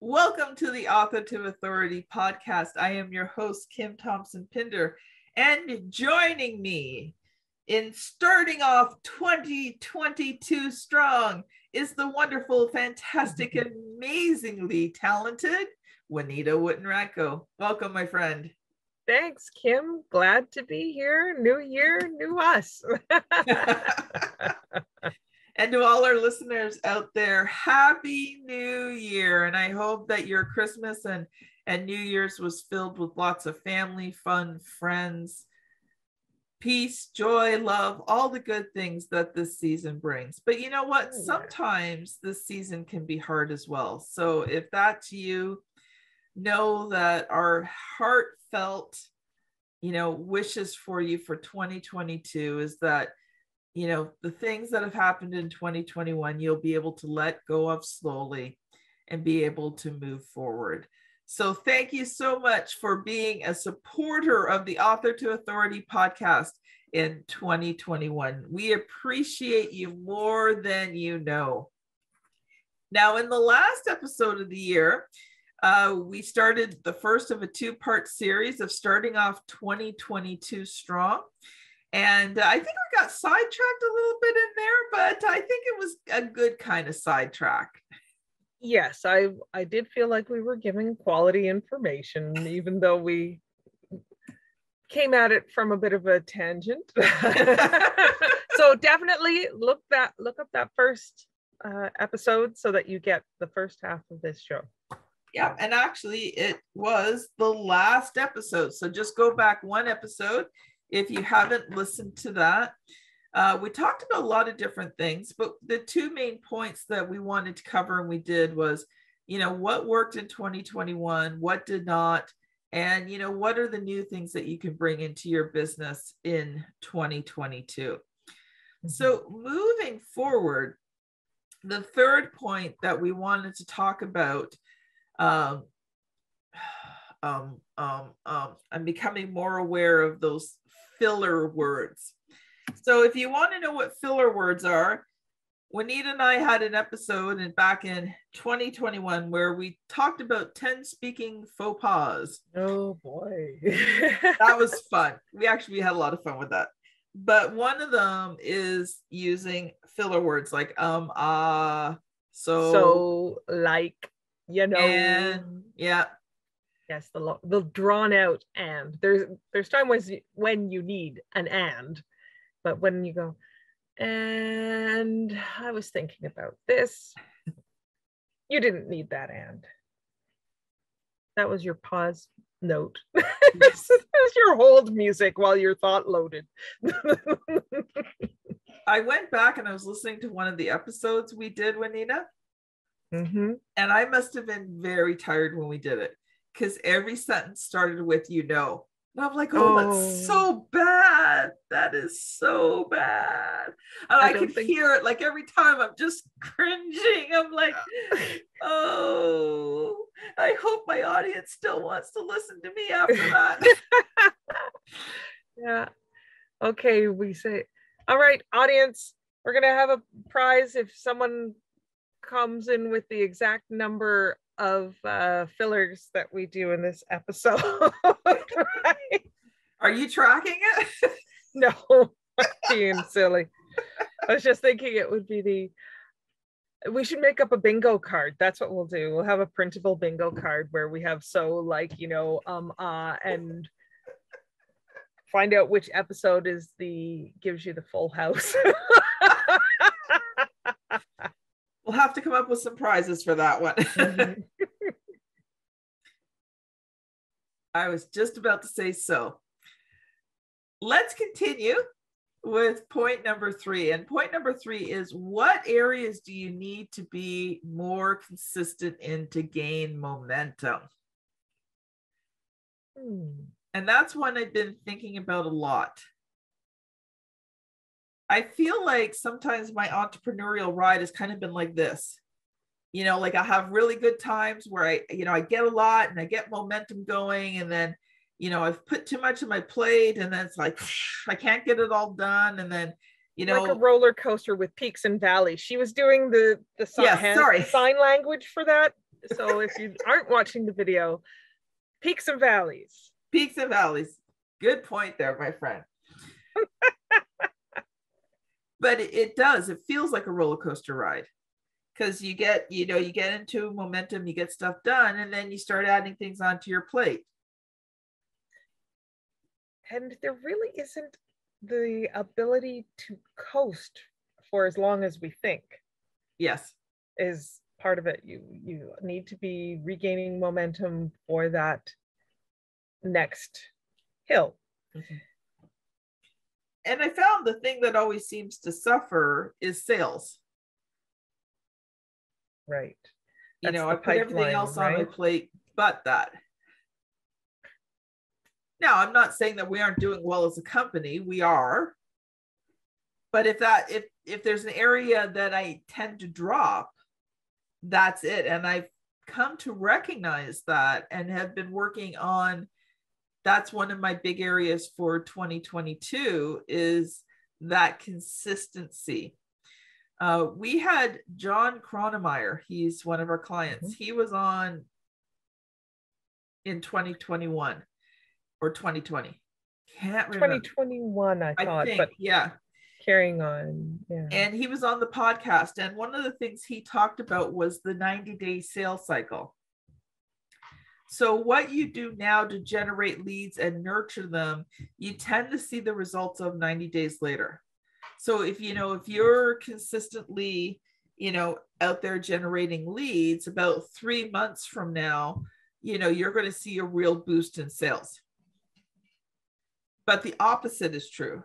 Welcome to the Author to Authority podcast. I am your host, Kim Thompson-Pinder, and joining me in starting off 2022 strong is the wonderful, fantastic, amazingly talented Juanita Wootton-Radko. Welcome, my friend. Thanks, Kim. Glad to be here. New year, new us. And to all our listeners out there, Happy New Year. And I hope that your Christmas and New Year's was filled with lots of family, fun, friends, peace, joy, love, all the good things that this season brings. But you know what? Sometimes this season can be hard as well. So if that's you, know that our heartfelt, wishes for you for 2022 is that the things that have happened in 2021, you'll be able to let go of slowly and be able to move forward. So thank you so much for being a supporter of the Author to Authority podcast in 2021. We appreciate you more than you know. Now, in the last episode of the year, we started the first of a two-part series of starting off 2022 strong. And I think we got sidetracked a little bit in there, but I think it was a good kind of sidetrack. Yes, I did feel like we were giving quality information, even though we came at it from a bit of a tangent. So definitely look up that first episode so that you get the first half of this show. Yeah, and actually it was the last episode. So just go back one episode if you haven't listened to that. We talked about a lot of different things, but the two main points that we wanted to cover and we did was, what worked in 2021, what did not, and, what are the new things that you can bring into your business in 2022. Mm-hmm. So moving forward, the third point that we wanted to talk about, I'm becoming more aware of those filler words. So if you want to know what filler words are, Juanita and I had an episode back in 2021 where we talked about 10 speaking faux pas. Oh boy. That was fun. We had a lot of fun with that. But one of them is using filler words like so like, and yeah. Yes, the drawn out and. There's times when you need an and, but when you go, and I was thinking about this, you didn't need that and. That was your pause note. This is your hold music while your thought loaded. I went back and I was listening to one of the episodes we did, Juanita, mm-hmm. And I must have been very tired when we did it, because every sentence started with And I'm like, that's so bad. That is so bad. And I could hear it like every time. I'm just cringing. I'm like, I hope my audience still wants to listen to me after that. Yeah. Okay, we say, all right, audience, we're going to have a prize if someone comes in with the exact number of fillers that we do in this episode. Right? Are you tracking it? No, I'm being silly. I was just thinking it would be we should make up a bingo card. That's what we'll do. We'll have a printable bingo card where we have and find out which episode gives you the full house. We'll have to come up with some prizes for that one. Mm-hmm. I was just about to say so. Let's continue with point number 3. And point number 3 is, what areas do you need to be more consistent in to gain momentum? And that's one I've been thinking about a lot. I feel like sometimes my entrepreneurial ride has kind of been like this. Like I have really good times where I get a lot and I get momentum going, and then, I've put too much on my plate, and then it's like, I can't get it all done. And then, like a roller coaster with peaks and valleys. She was doing the sign language for that. So if you aren't watching the video, peaks and valleys. Peaks and valleys. Good point there, my friend. But it does. It feels like a roller coaster ride, because you get into momentum, you get stuff done, and then you start adding things onto your plate. And there really isn't the ability to coast for as long as we think. Yes. Is part of it. You need to be regaining momentum for that next hill. Mm-hmm. And I found the thing that always seems to suffer is sales. Right. I put everything else on my plate but that. Now, I'm not saying that we aren't doing well as a company. We are. But if there's an area that I tend to drop, that's it. And I've come to recognize that and have been working on, that's one of my big areas for 2022 is that consistency. We had John Cronemeyer. He's one of our clients. Mm-hmm. He was on in 2021 or 2020. Can't remember. 2021, I thought, think, but yeah. Carrying on. Yeah. And he was on the podcast. And one of the things he talked about was the 90-day sales cycle. So what you do now to generate leads and nurture them, you tend to see the results of 90 days later. So if you're consistently, out there generating leads, about 3 months from now, you're going to see a real boost in sales. But the opposite is true.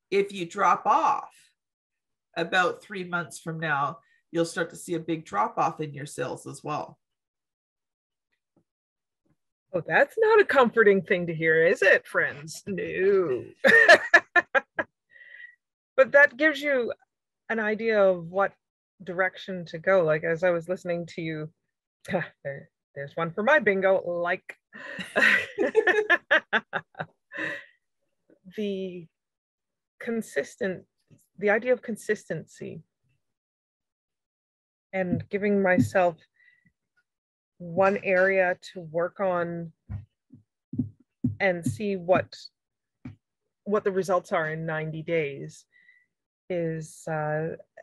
If you drop off about 3 months from now, you'll start to see a big drop off in your sales as well. Oh, that's not a comforting thing to hear, is it, friends? No. But that gives you an idea of what direction to go. Like, as I was listening to you, there's one for my bingo, like the idea of consistency and giving myself one area to work on and see what the results are in 90 days is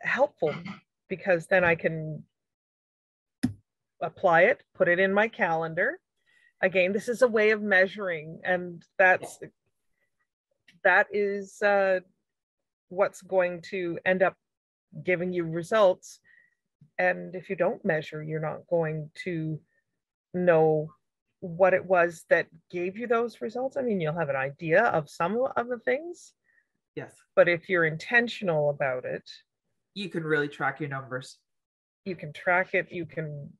helpful, because then I can apply it, put it in my calendar. Again, this is a way of measuring, and that is what's going to end up giving you results. And if you don't measure, you're not going to know what it was that gave you those results. I mean, you'll have an idea of some of the things. Yes. But if you're intentional about it, you can really track your numbers. You can track it. You can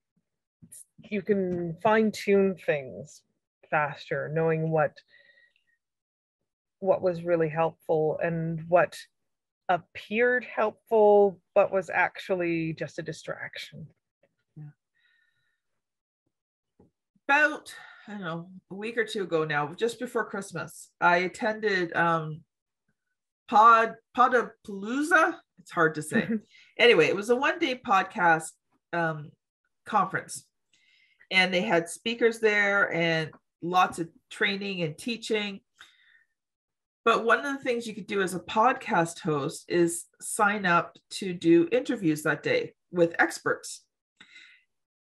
fine-tune things faster, knowing what was really helpful and what appeared helpful but was actually just a distraction. Yeah. About, a week or two ago now, just before Christmas, I attended Podapalooza. It's hard to say. Anyway, it was a one-day podcast conference, and they had speakers there and lots of training and teaching. But one of the things you could do as a podcast host is sign up to do interviews that day with experts.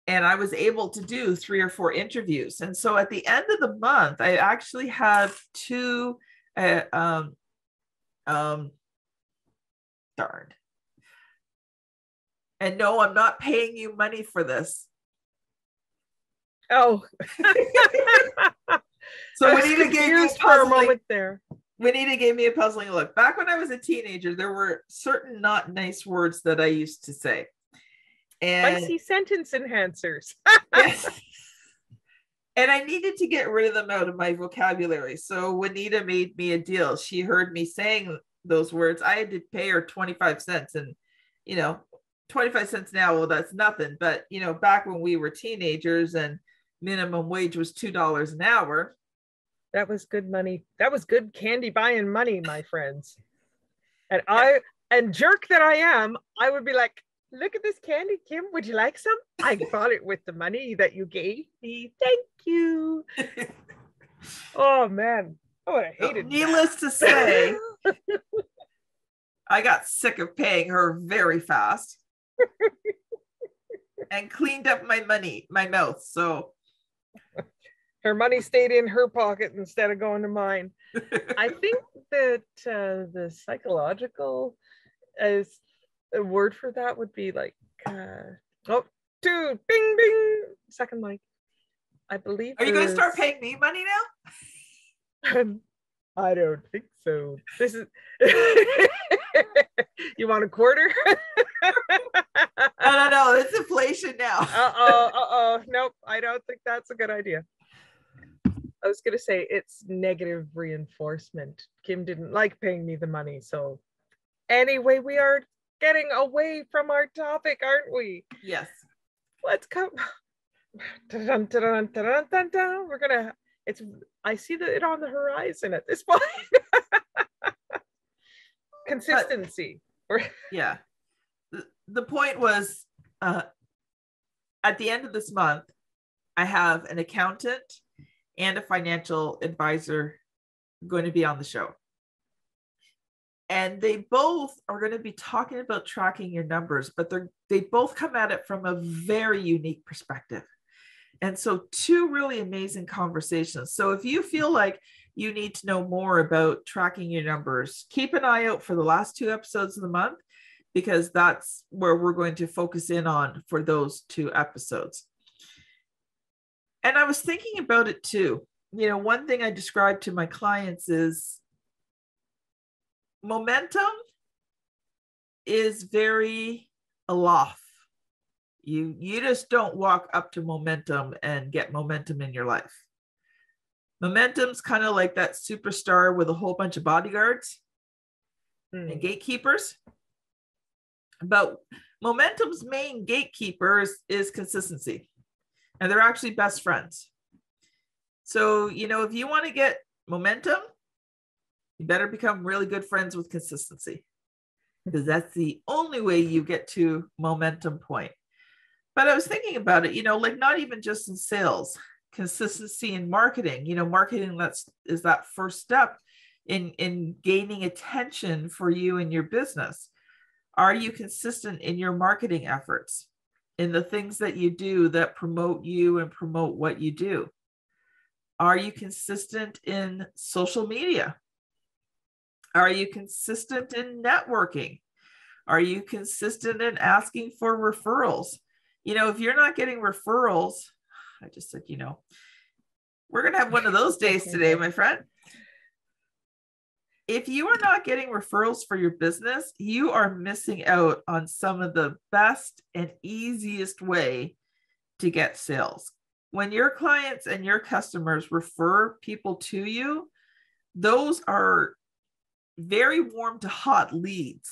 And I was able to do 3 or 4 interviews. And so at the end of the month, I actually have 2, darn. And no, I'm not paying you money for this. Oh. So Juanita gave me for a moment there. Juanita gave me a puzzling look. Back when I was a teenager, there were certain not nice words that I used to say. And spicy sentence enhancers. Yes. And I needed to get rid of them out of my vocabulary. So Juanita made me a deal. She heard me saying those words. I had to pay her 25 cents. And, 25 cents now, well, that's nothing. But, back when we were teenagers and minimum wage was $2 an hour. That was good money. That was good candy buying money, my friends. And jerk that I am, I would be like, look at this candy, Kim. Would you like some? I bought it with the money that you gave me. Thank you. Oh man. Oh, I hated Needless to say, I got sick of paying her very fast and cleaned up my mouth. So her money stayed in her pocket instead of going to mine. I think that the psychological as a word for that would be like, two, bing, bing, second mic. I believe. Are you going to start paying me money now? I don't think so. This is. You want a quarter? No, it's inflation now. Nope, I don't think that's a good idea. I was going to say it's negative reinforcement. Kim didn't like paying me the money. So anyway, we are getting away from our topic, aren't we? Yes. Let's come. Dun, dun, dun, dun, dun, dun. We're going to, I see it on the horizon at this point. Consistency. Yeah. The point was, at the end of this month, I have an accountant and a financial advisor going to be on the show. And they both are going to be talking about tracking your numbers, but they both come at it from a very unique perspective. And so two really amazing conversations. So if you feel like you need to know more about tracking your numbers, keep an eye out for the last 2 episodes of the month, because that's where we're going to focus in on for those 2 episodes. And I was thinking about it too. You know, one thing I describe to my clients is momentum is very aloft. You just don't walk up to momentum and get momentum in your life. Momentum's kind of like that superstar with a whole bunch of bodyguards and gatekeepers. But momentum's main gatekeeper is consistency. And they're actually best friends. So, you know, if you want to get momentum, you better become really good friends with consistency, because that's the only way you get to momentum point. But I was thinking about it, you know, like not even just in sales, consistency in marketing. You know, marketing is that first step in gaining attention for you and your business. Are you consistent in your marketing efforts, in the things that you do that promote you and promote what you do? Are you consistent in social media? Are you consistent in networking? Are you consistent in asking for referrals? You know, if you're not getting referrals, I just said, you know, we're going to have one of those days today, my friend. If you are not getting referrals for your business, you are missing out on some of the best and easiest way to get sales. When your clients and your customers refer people to you, those are very warm to hot leads.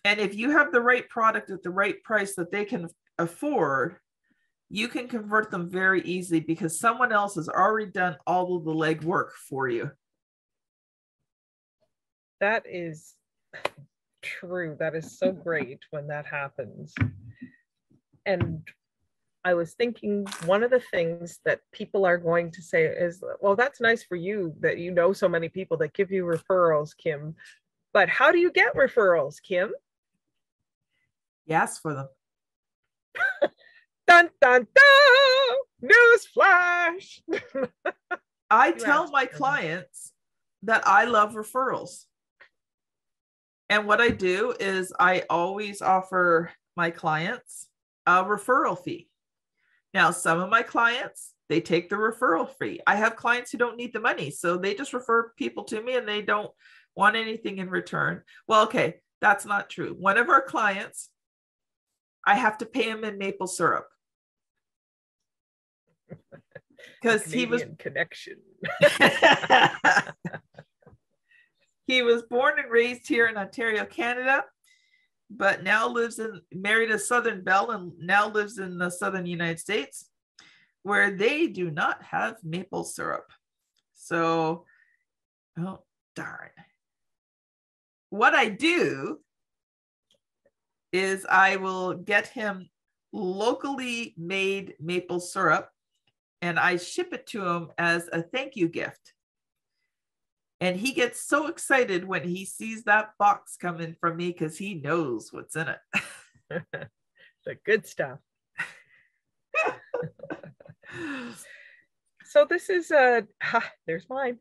And if you have the right product at the right price that they can afford, you can convert them very easily because someone else has already done all of the legwork for you. That is true. That is so great when that happens. And I was thinking one of the things that people are going to say is, well, that's nice for you that you know so many people that give you referrals, Kim. But how do you get referrals, Kim? You ask for them. Dun, dun, dun! News flash! I tell my clients that I love referrals. And what I do is I always offer my clients a referral fee. Now, some of my clients, they take the referral fee. I have clients who don't need the money, so they just refer people to me and they don't want anything in return. Well, okay, that's not true. One of our clients, I have to pay him in maple syrup. Because he was connection. He was born and raised here in Ontario, Canada, but now married a Southern belle and now lives in the Southern United States, where they do not have maple syrup. So, oh, darn. What I do is I will get him locally made maple syrup and I ship it to him as a thank you gift. And he gets so excited when he sees that box coming from me because he knows what's in it. The good stuff. So this is there's mine.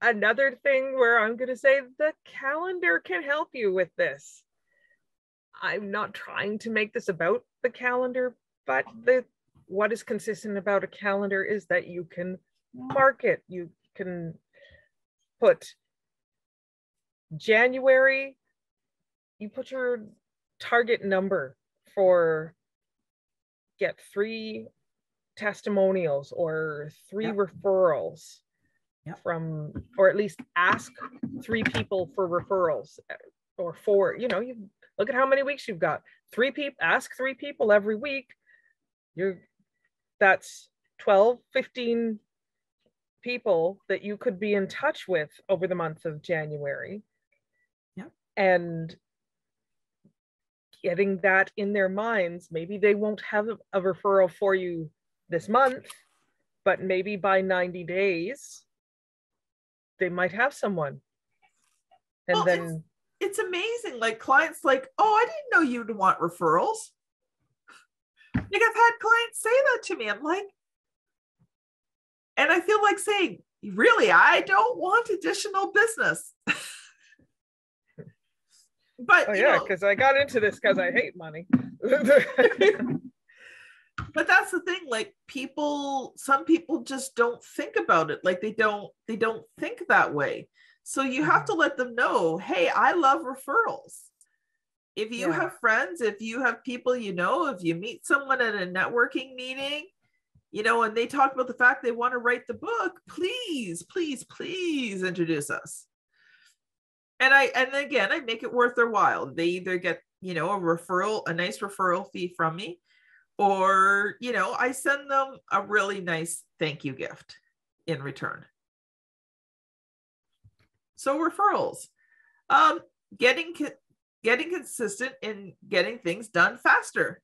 Another thing where I'm going to say the calendar can help you with this. I'm not trying to make this about the calendar, but what is consistent about a calendar is that you can mark it. You can put January, you put your target number for get 3 testimonials or 3 referrals from, or at least ask 3 people for referrals, or 4, you look at how many weeks you've got. 3 people, ask 3 people every week. That's 12, 15 people that you could be in touch with over the month of January. And getting that in their minds, maybe they won't have a referral for you this month, but maybe by 90 days, they might have someone. And well, then it's amazing. Like clients like, oh, I didn't know you'd want referrals. Like I've had clients say that to me. I'm like, and I feel like saying, really, I don't want additional business. But because I got into this because I hate money. But that's the thing, like some people just don't think about it. Like they don't think that way. So you have to let them know, hey, I love referrals. If you have friends, if you have people, if you meet someone at a networking meeting, and they talk about the fact they want to write the book, please, please, please introduce us. And again, I make it worth their while. They either get, a nice referral fee from me, or, I send them a really nice thank you gift in return. So referrals, getting consistent in getting things done faster.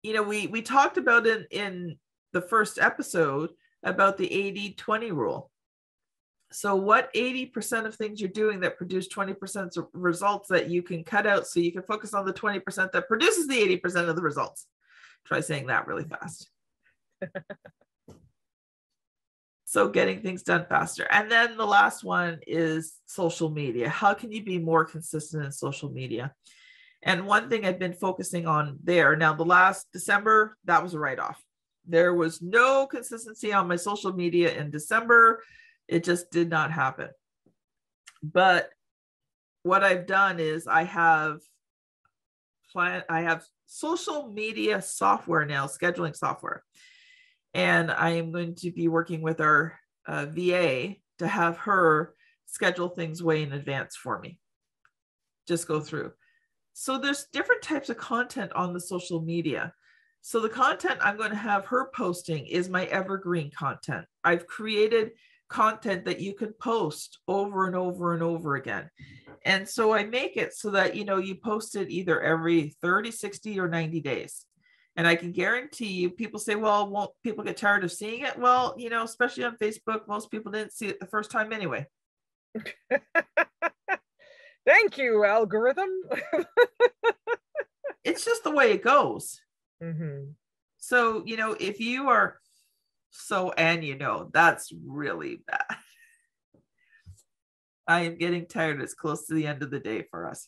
We talked about in the first episode about the 80-20 rule. So what 80% of things you're doing that produce 20% of results that you can cut out so you can focus on the 20% that produces the 80% of the results. Try saying that really fast. So getting things done faster. And then the last one is social media. How can you be more consistent in social media? And one thing I've been focusing on there, now the last December, that was a write-off. There was no consistency on my social media in December. It just did not happen. But what I've done is I have social media software now, scheduling software. And I am going to be working with our VA to have her schedule things way in advance for me. Just go through. So there's different types of content on the social media. So the content I'm going to have her posting is my evergreen content. I've created content that you can post over and over and over again. And so I make it so that, you post it either every 30, 60, or 90 days. And I can guarantee you, people say, well, won't people get tired of seeing it? Well, especially on Facebook, most people didn't see it the first time anyway. Thank you, algorithm. It's just the way it goes. Mm-hmm. So, if you are that's really bad. I am getting tired. It's close to the end of the day for us.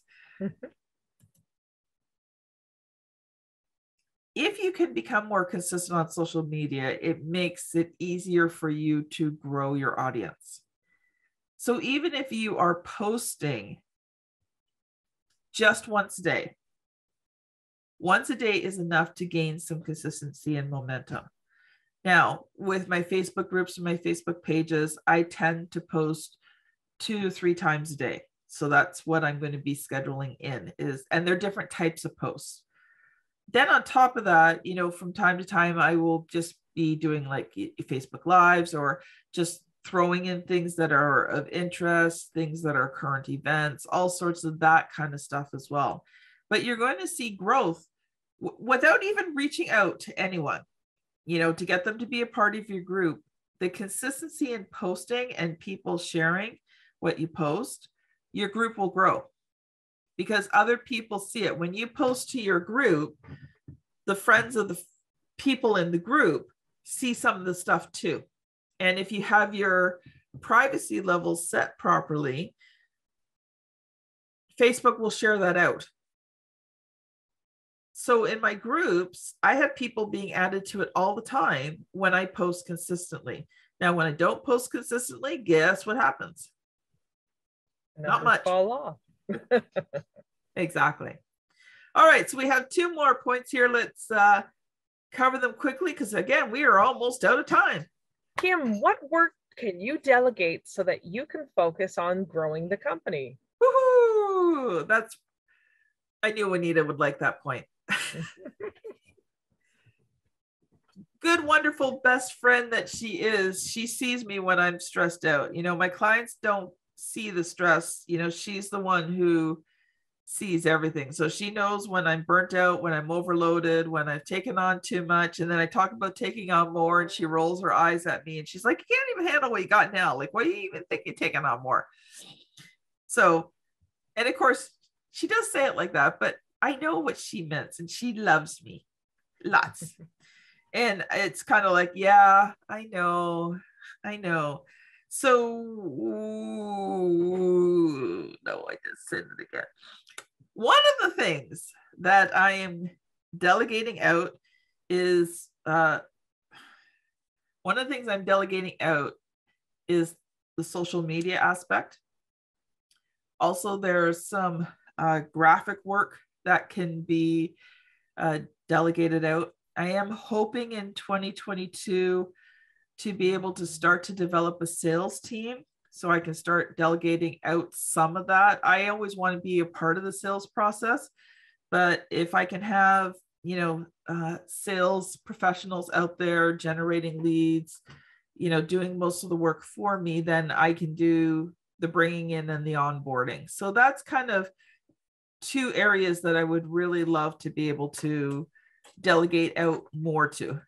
If you can become more consistent on social media, it makes it easier for you to grow your audience. So even if you are posting just once a day is enough to gain some consistency and momentum. Now, with my Facebook groups and my Facebook pages, I tend to post 2 to 3 times a day. So that's what I'm going to be scheduling in and they're different types of posts. Then on top of that, from time to time, I will just be doing like Facebook Lives or just throwing in things that are of interest, things that are current events, all sorts of that kind of stuff as well. But you're going to see growth without even reaching out to anyone, you know, to get them to be a part of your group. The consistency in posting and people sharing what you post, your group will grow because other people see it. When you post to your group, the friends of the people in the group see some of the stuff too. And if you have your privacy levels set properly, Facebook will share that out. So in my groups, I have people being added to it all the time when I post consistently. Now, when I don't post consistently, guess what happens? Not much. Fall off. Exactly. All right, so we have 2 more points here. Let's cover them quickly because, again, we are almost out of time. Kim, what work can you delegate so that you can focus on growing the company? Woohoo! I knew Juanita would like that point. Good, wonderful best friend that she is. She sees me when I'm stressed out. You know, my clients don't see the stress. You know, she's the one who sees everything. So she knows when I'm burnt out, when I'm overloaded, when I've taken on too much. And then I talk about taking on more and she rolls her eyes at me and she's like, you can't even handle what you got now. Like, what do you even think you're taking on more? So, and of course, she does say it like that, but I know what she meant and she loves me lots. And it's kind of like, yeah, I know. So, no, I just said it again. One of the things that I am delegating out is, the social media aspect. Also, there's some graphic work that can be delegated out. I am hoping in 2022 to be able to start to develop a sales team so I can start delegating out some of that. I always want to be a part of the sales process, but if I can have, you know, sales professionals out there generating leads, you know, doing most of the work for me, then I can do the bringing in and the onboarding. So that's kind of 2 areas that I would really love to be able to delegate out more to.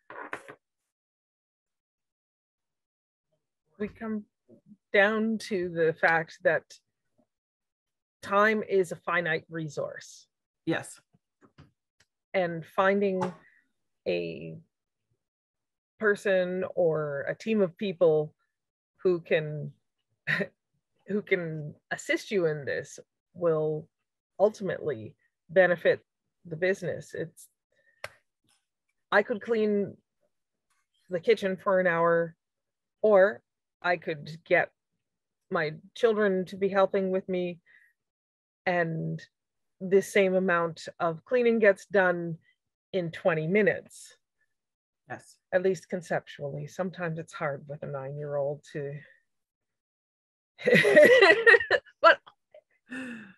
We come down to the fact that time is a finite resource. Yes. And finding a person or a team of people who can assist you in this will ultimately benefit the business. I could clean the kitchen for an hour, or I could get my children to be helping with me, and the same amount of cleaning gets done in 20 minutes. Yes. At least conceptually. Sometimes it's hard with a 9-year-old to but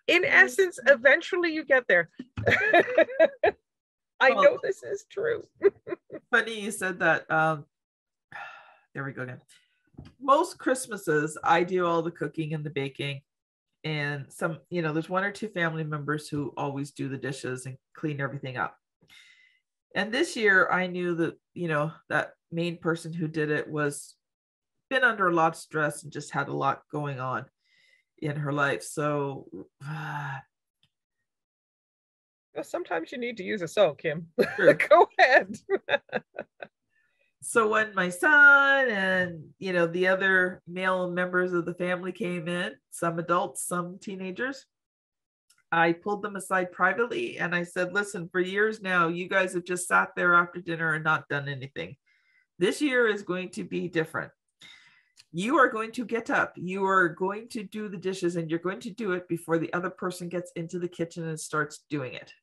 in essence, eventually you get there. I know this is true. Funny you said that. There we go again. Most Christmases, I do all the cooking and the baking. And some, you know, there's 1 or 2 family members who always do the dishes and clean everything up. And this year I knew that, you know, that main person who did it was been under a lot of stress and just had a lot going on in her life. So sometimes you need to use a sew, Kim. Sure. Go ahead. So when my son and, you know, the other male members of the family came in, some adults, some teenagers, I pulled them aside privately and I said, listen, for years now, you guys have just sat there after dinner and not done anything. This year is going to be different. You are going to get up, you are going to do the dishes, and you're going to do it before the other person gets into the kitchen and starts doing it.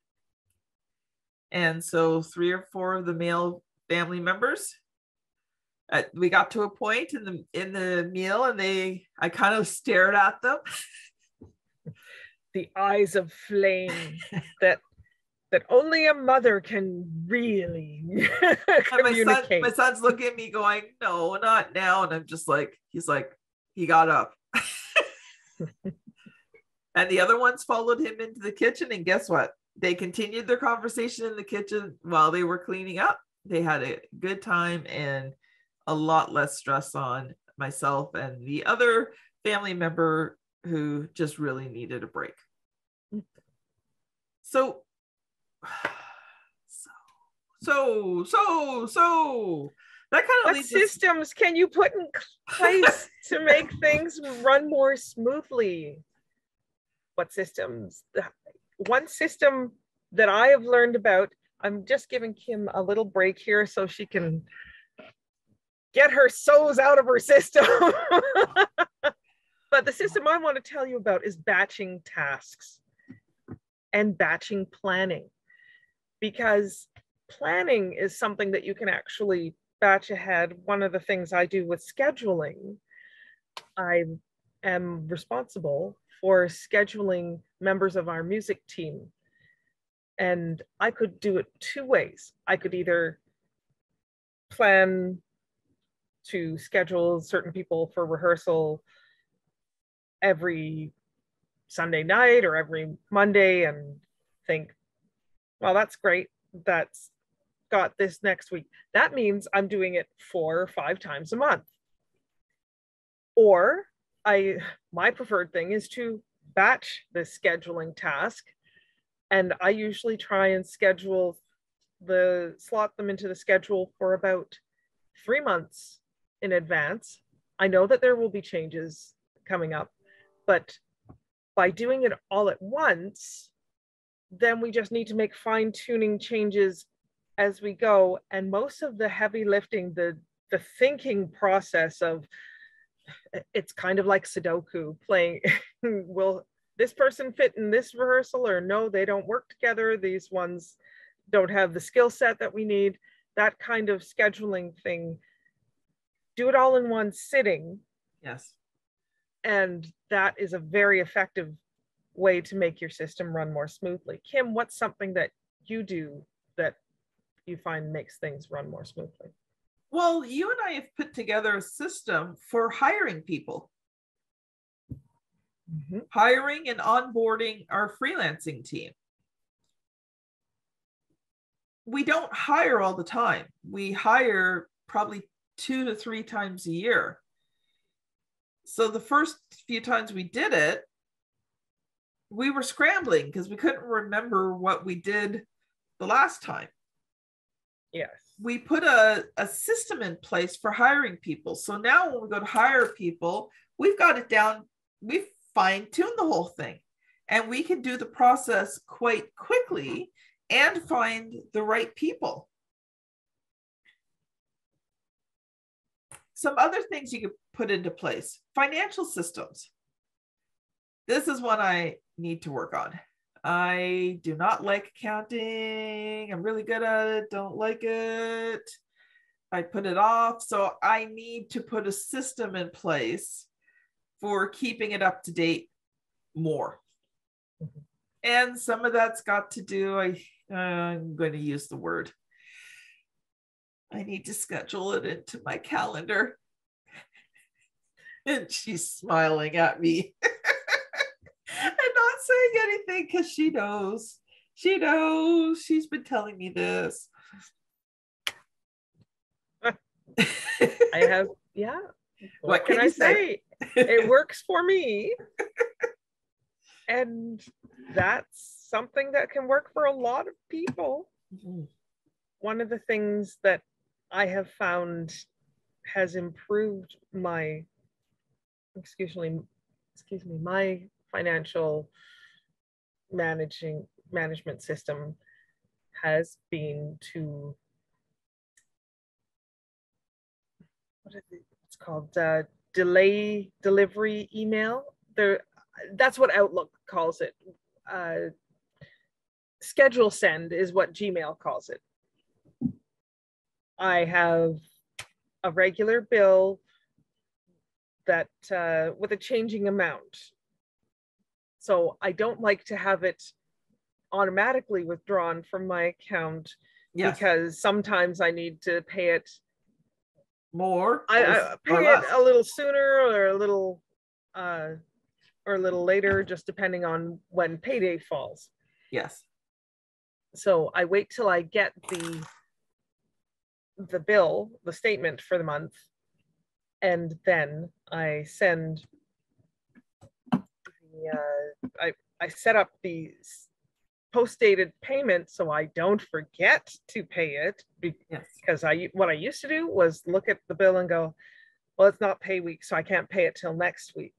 And so 3 or 4 of the male family members, we got to a point in the meal and I kind of stared at them. The eyes of flame that that only a mother can really And communicate. my son's looking at me going, no, not now. And I'm just like, he's like, he got up. And the other ones followed him into the kitchen. And guess what? They continued their conversation in the kitchen while they were cleaning up. They had a good time and a lot less stress on myself and the other family member who just really needed a break. So that kind of what leads systems can you put in place to make things run more smoothly? What systems? One system that I have learned about, I'm just giving Kim a little break here so she can get her so's out of her system. But the system I want to tell you about is batching tasks and batching planning, because planning is something that you can actually batch ahead. One of the things I do with scheduling, I am responsible for scheduling members of our music team. And I could do it two ways. I could either plan to schedule certain people for rehearsal every Sunday night or every Monday and think, well, that's great. That's got this next week. That means I'm doing it 4 or 5 times a month. Or my preferred thing is to batch the scheduling task. And I usually try and slot them into the schedule for about 3 months in advance. I know that there will be changes coming up, but by doing it all at once, then we just need to make fine-tuning changes as we go. And most of the heavy lifting, the thinking process of, it's kind of like Sudoku playing, will this person fit in this rehearsal, or no, they don't work together, these ones don't have the skill set that we need, that kind of scheduling thing. Do it all in one sitting. Yes. And that is a very effective way to make your system run more smoothly. Kim, what's something that you do that you find makes things run more smoothly? Well, you and I have put together a system for hiring people. Mm-hmm. Hiring and onboarding our freelancing team. We don't hire all the time. We hire probably 2 to 3 times a year. So the first few times we did it, we were scrambling because we couldn't remember what we did the last time. Yes. We put a system in place for hiring people. So now when we go to hire people, we've got it down. We've fine-tuned the whole thing. And we can do the process quite quickly and find the right people. Some other things you could put into place. Financial systems. This is one I need to work on. I do not like accounting. I'm really good at it. Don't like it. I put it off. So I need to put a system in place for keeping it up to date more. Mm-hmm. And some of that's got to do, I'm going to use the word, I need to schedule it into my calendar. And she's smiling at me and not saying anything because she knows. She knows. She's been telling me this. I have, yeah. What can I say? It works for me. And that's something that can work for a lot of people. Mm-hmm. One of the things that I have found has improved my, my financial management system has been to, it's called delay delivery email. That's what Outlook calls it. Schedule send is what Gmail calls it. I have a regular bill that with a changing amount. So I don't like to have it automatically withdrawn from my account. Yes. Because sometimes I need to pay it more. I or pay it less. a little sooner or a little later, just depending on when payday falls. Yes. So I wait till I get the bill, the statement for the month, and then I send I set up the post-dated payment so I don't forget to pay it, because what I used to do was look at the bill and go, well, it's not pay week, so I can't pay it till next week.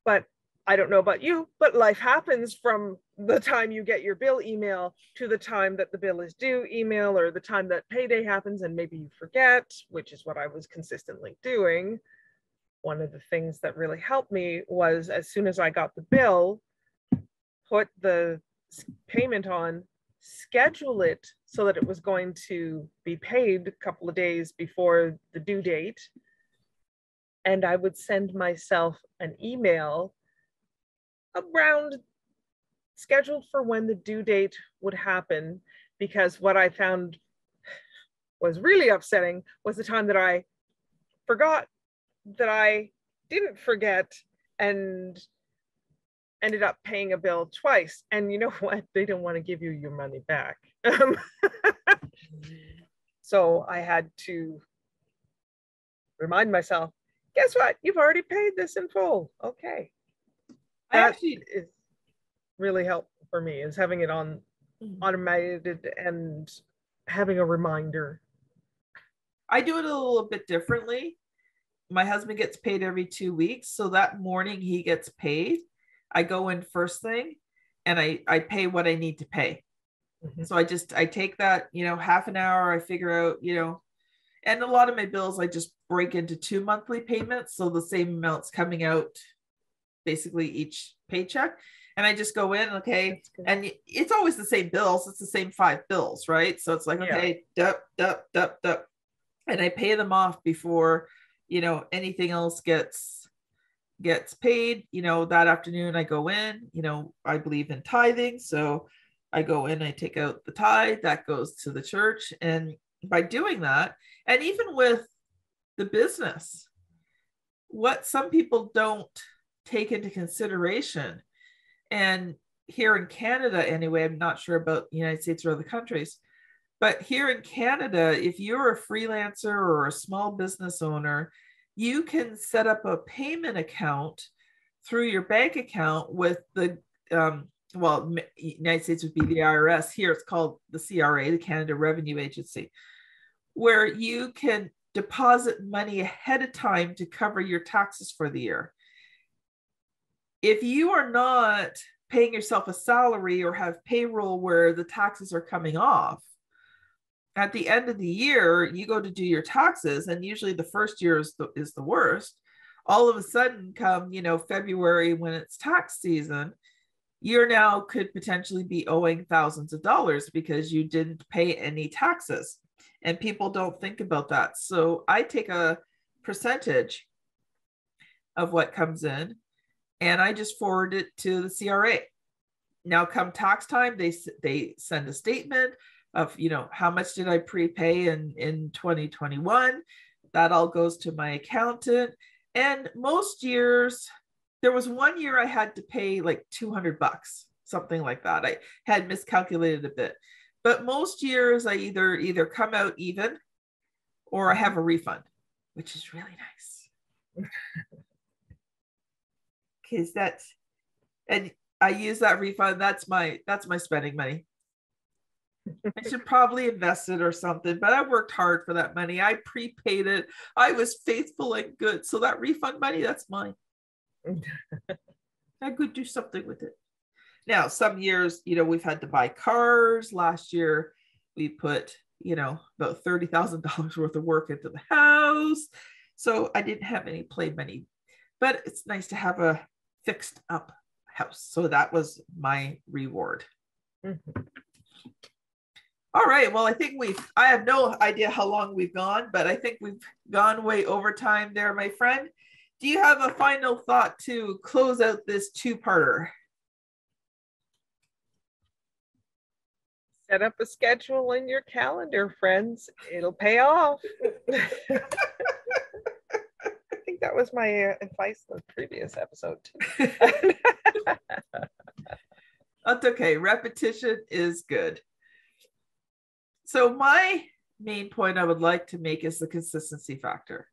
But I don't know about you, but life happens from the time you get your bill email to the time that the bill is due email, or the time that payday happens, and maybe you forget, which is what I was consistently doing. One of the things that really helped me was, as soon as I got the bill, put the payment on, schedule it so that it was going to be paid a couple of days before the due date. And I would send myself an email around scheduled for when the due date would happen, because what I found was really upsetting was the time that I forgot that I didn't forget and ended up paying a bill twice. And you know what? They don't want to give you your money back. So I had to remind myself, guess what? You've already paid this in full. Okay. That is really helpful for me, is having it on automated and having a reminder. I do it a little bit differently. My husband gets paid every 2 weeks. So that morning he gets paid, I go in first thing and I pay what I need to pay. So I take that, half an hour, I figure out, and a lot of my bills, I just break into 2 monthly payments. So the same amount's coming out basically each paycheck. And I just go in, okay. And it's always the same bills. It's the same 5 bills, right? So it's like, okay, dup. And I pay them off before, anything else gets paid. That afternoon I go in, I believe in tithing. So I go in, I take out the tithe that goes to the church. And by doing that, and even with the business, what some people don't take into consideration, and here in Canada anyway, I'm not sure about the United States or other countries, but here in Canada, if you're a freelancer or a small business owner, you can set up a payment account through your bank account with the, United States would be the IRS. Here it's called the CRA, the Canada Revenue Agency, where you can deposit money ahead of time to cover your taxes for the year. If you are not paying yourself a salary or have payroll where the taxes are coming off, at the end of the year, you go to do your taxes, and usually the first year is the worst. All of a sudden, come February, when it's tax season, you now could potentially be owing thousands of dollars because you didn't pay any taxes, and people don't think about that. So I take a percentage of what comes in, and I just forward it to the CRA. Now, come tax time, they send a statement of, how much did I prepay in 2021? That all goes to my accountant. And most years, there was one year I had to pay like $200, something like that. I had miscalculated a bit. But most years, I either come out even or I have a refund, which is really nice. Because and I use that refund. That's my spending money. I should probably invest it or something, but I worked hard for that money. I prepaid it. I was faithful and good. So that refund money, that's mine. I could do something with it. Now, some years, we've had to buy cars. Last year, we put, about $30,000 worth of work into the house. So I didn't have any play money, but it's nice to have a fixed up house. So that was my reward. Mm-hmm. All right. Well, I think I have no idea how long we've gone, but I think we've gone way over time there, my friend. Do you have a final thought to close out this 2-parter? Set up a schedule in your calendar, friends. It'll pay off. I think that was my advice in the previous episode too. That's okay. Repetition is good. So my main point I would like to make is the consistency factor.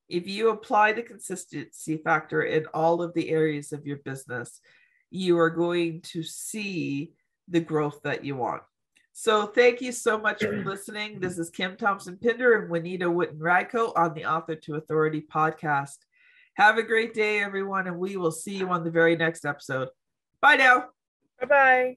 If you apply the consistency factor in all of the areas of your business, you are going to see the growth that you want. So thank you so much for listening. This is Kim Thompson-Pinder and Juanita Wootton-Radko on the Author to Authority podcast. Have a great day, everyone, and we will see you on the very next episode. Bye now. Bye-bye.